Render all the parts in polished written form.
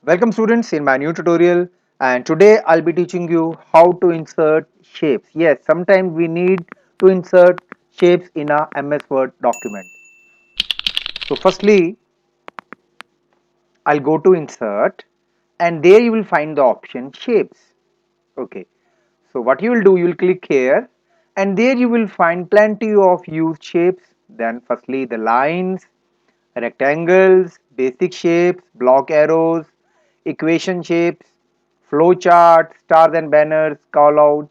Welcome students in my new tutorial, and today I'll be teaching you how to insert shapes. Yes, sometimes we need to insert shapes in a MS Word document. So firstly, I'll go to insert and there you will find the option shapes. Okay. So what you will do, you will click here and there you will find plenty of used shapes. Then firstly the lines, rectangles, basic shapes, block arrows, equation shapes, flow charts, stars and banners, callouts.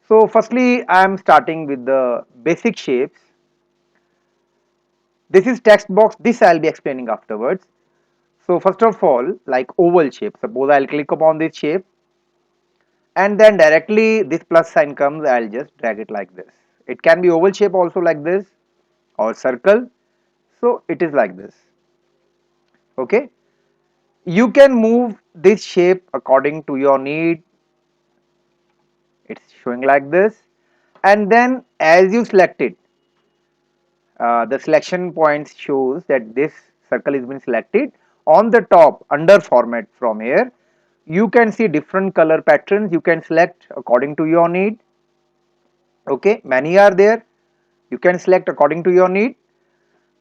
So firstly I am starting with the basic shapes. This is text box, this I will be explaining afterwards. So first of all, like oval shape, suppose I will click upon this shape and then directly this plus sign comes, I'll just drag it like this. It can be oval shape also like this or circle. So it is like this. Okay. You can move this shape according to your need. It's showing like this. And then as you select it, the selection points shows that this circle has been selected. On the top under format from here, you can see different color patterns. You can select according to your need. Okay, many are there. You can select according to your need.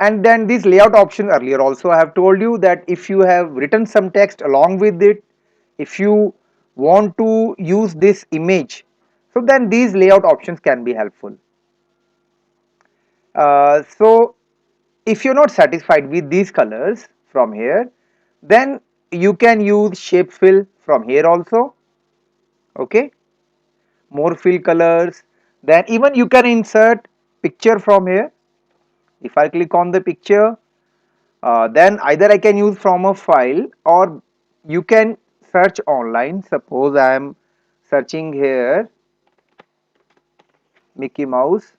And then this layout option, earlier also I have told you that if you have written some text along with it, if you want to use this image, so then these layout options can be helpful. So if you're not satisfied with these colors from here, then you can use shape fill from here also. Okay, more fill colors. Then even you can insert picture from here. If I click on the picture, then either I can use from a file or you can search online. Suppose I am searching here Mickey Mouse.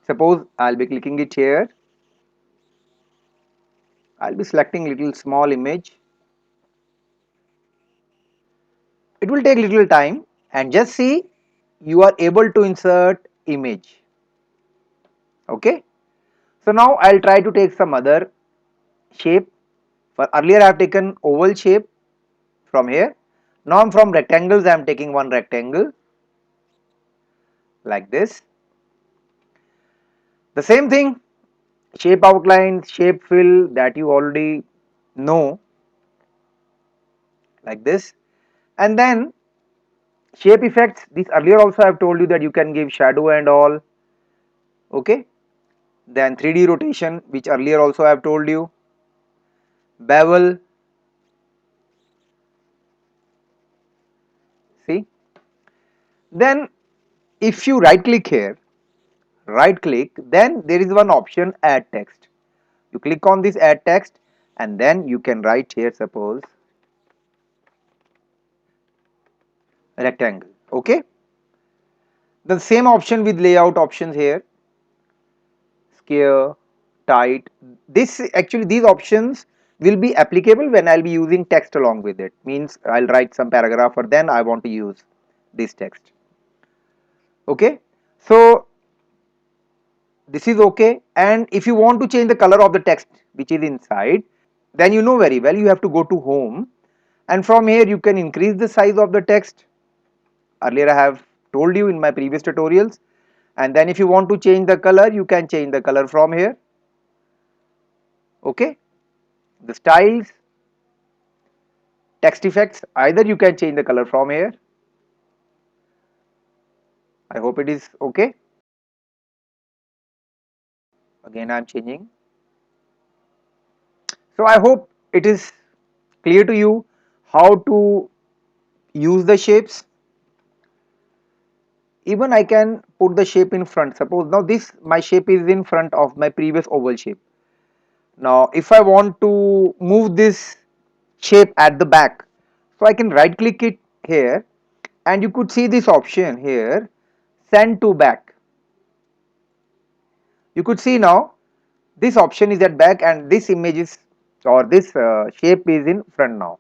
Suppose I'll be clicking it here. I'll be selecting little small image. It will take little time and just see you are able to insert image. Okay. So now I'll try to take some other shape. For earlier I have taken oval shape from here. Now I'm from rectangles, I am taking one rectangle like this. The same thing, shape outline, shape fill, that you already know, like this. And then shape effects, this earlier also I have told you that you can give shadow and all. Okay. Then 3D rotation, which earlier also I have told you. Bevel, see. Then if you right click here, right click, then there is one option add text. You click on this add text and then you can write here, suppose rectangle. Okay. The same option with layout options here, square, tight. This actually, these options will be applicable when I'll be using text along with it. Means I'll write some paragraph or then I want to use this text. Okay. So this is okay. And if you want to change the color of the text which is inside, then you know very well you have to go to home and from here you can increase the size of the text. Earlier I have told you in my previous tutorials. And then if you want to change the color, you can change the color from here. Okay. The styles, text effects, either you can change the color from here. I hope it is okay. Again I am changing. So I hope it is clear to you how to use the shapes. Even I can put the shape in front. Suppose now this my shape is in front of my previous oval shape. Now if I want to move this shape at the back, so I can right click it here and you could see this option here, send to back. You could see now this option is at back and this image is or this shape is in front now.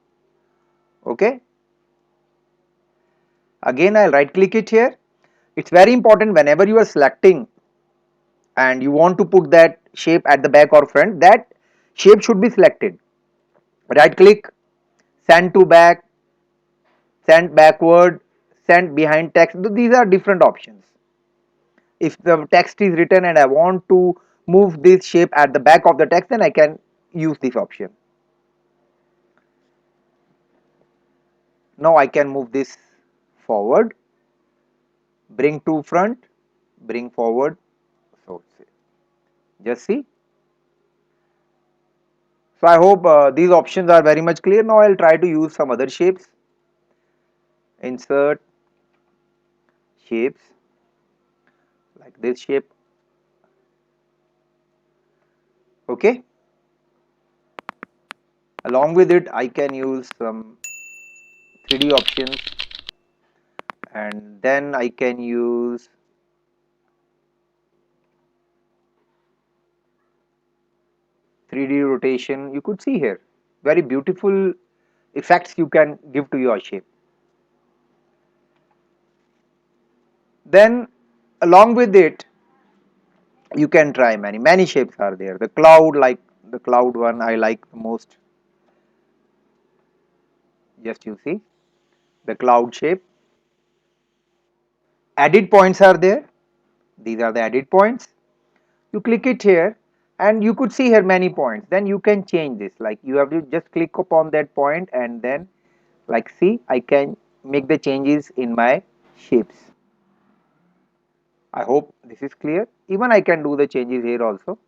Okay. Again I'll right click it here. It's very important whenever you are selecting and you want to put that shape at the back or front, that shape should be selected. Right click, send to back, send backward, send behind text. These are different options. If the text is written and I want to move this shape at the back of the text, then I can use this option. Now I can move this forward, bring to front, bring forward. So just see. So I hope these options are very much clear. Now I'll try to use some other shapes. Insert shapes like this shape. Okay. Along with it, I can use some 3D options, and then I can use 3D rotation. You could see here very beautiful effects you can give to your shape. Then along with it, you can try many shapes are there. The cloud, like the cloud one I like the most. Just you see the cloud shape. Edit points are there. These are the edit points. You click it here and you could see here many points. Then you can change this, like you have to just click upon that point and then like see I can make the changes in my shapes. I hope this is clear. Even I can do the changes here also.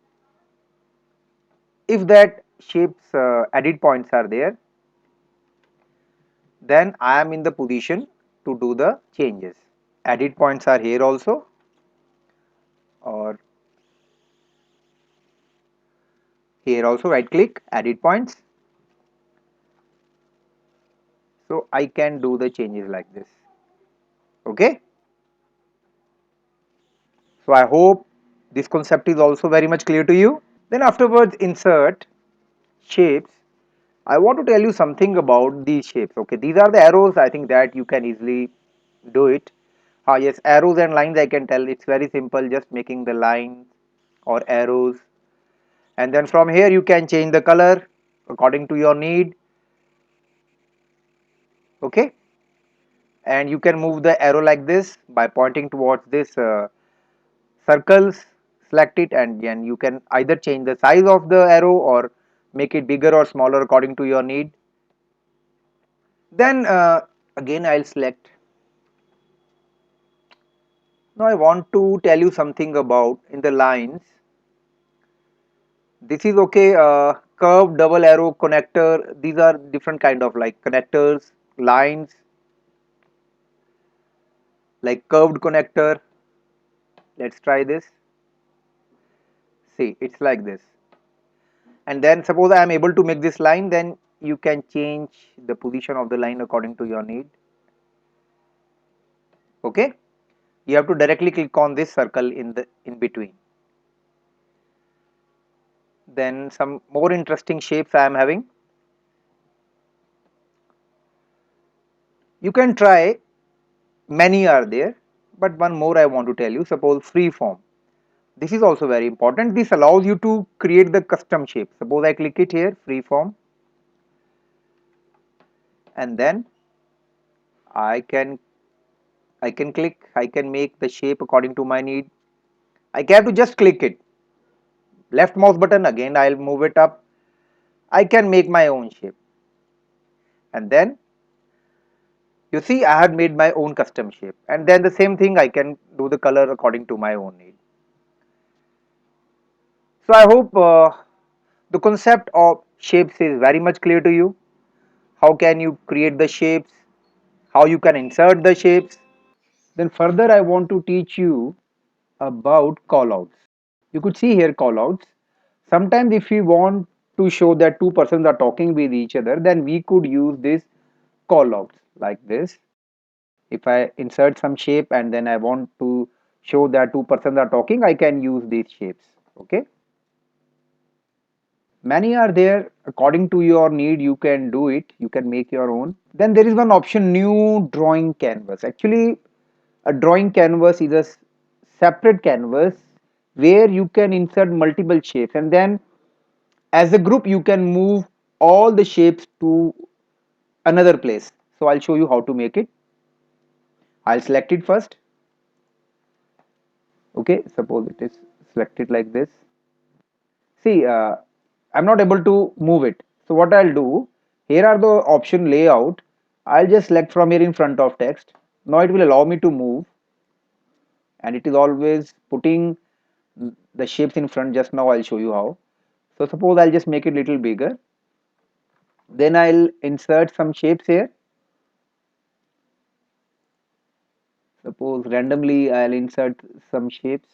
If that shapes edit points are there, then I am in the position to do the changes. Edit points are here also, or here also right click edit points. So I can do the changes like this. Okay. So I hope this concept is also very much clear to you. Then afterwards insert shapes. I want to tell you something about these shapes. Okay, these are the arrows. I think that you can easily do it. Yes, arrows and lines I can tell it's very simple, just making the lines or arrows, and then from here you can change the color according to your need. Okay, and you can move the arrow like this by pointing towards this circles, select it, and then you can either change the size of the arrow or make it bigger or smaller according to your need. Then again I'll select. Now I want to tell you something about in the lines. This is okay, curved double arrow connector. These are different kind of like connectors, lines, like curved connector. Let's try this. See, it's like this. And then suppose I am able to make this line, then you can change the position of the line according to your need. Okay, you have to directly click on this circle in between. Then some more interesting shapes I am having. You can try, many are there, but one more I want to tell you. Suppose free form. This is also very important. This allows you to create the custom shape. Suppose I click it here, free form, and then I can click, I can make the shape according to my need. I have to just click it. Left mouse button, again I'll move it up. I can make my own shape. And then you see I had made my own custom shape. And then the same thing I can do the color according to my own need. So I hope the concept of shapes is very much clear to you. How can you create the shapes? How you can insert the shapes? Then further I want to teach you about callouts. You could see here callouts. Sometimes if we want to show that two persons are talking with each other, then we could use this callouts like this. If I insert some shape and then I want to show that two persons are talking, I can use these shapes. Okay. Many are there, according to your need you can do it, you can make your own. Then there is one option, new drawing canvas. Actually a drawing canvas is a separate canvas where you can insert multiple shapes, and then as a group you can move all the shapes to another place. So I'll show you how to make it. I'll select it first. Okay, suppose it is selected like this. See, I'm not able to move it. So what I'll do, here are the option layout. I'll just select from here in front of text. Now it will allow me to move, and it is always putting the shapes in front. Just now I'll show you how. So suppose I'll just make it little bigger. Then I'll insert some shapes here. Suppose randomly I'll insert some shapes.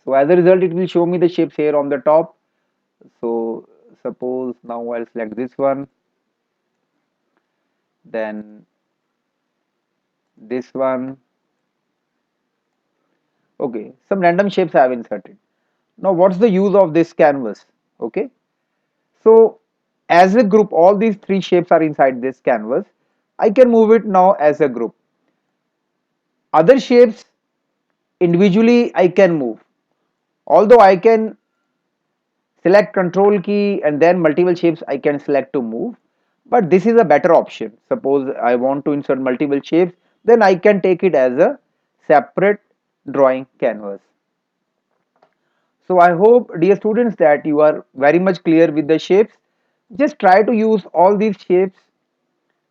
So as a result, it will show me the shapes here on the top. So suppose now I'll select this one, then this one. Okay, some random shapes I have inserted. Now what's the use of this canvas? Okay, so as a group, all these three shapes are inside this canvas. I can move it now as a group. Other shapes individually I can move. Although I can select control key and then multiple shapes I can select to move, but this is a better option. Suppose I want to insert multiple shapes, then I can take it as a separate drawing canvas. So I hope, dear students, that you are very much clear with the shapes. Just try to use all these shapes,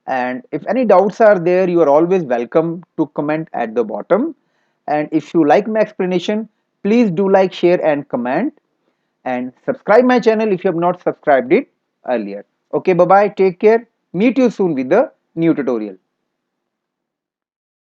and if any doubts are there, you are always welcome to comment at the bottom. And if you like my explanation, please do like, share and comment, and subscribe my channel if you have not subscribed it earlier. Okay, bye bye, take care, meet you soon with the new tutorial.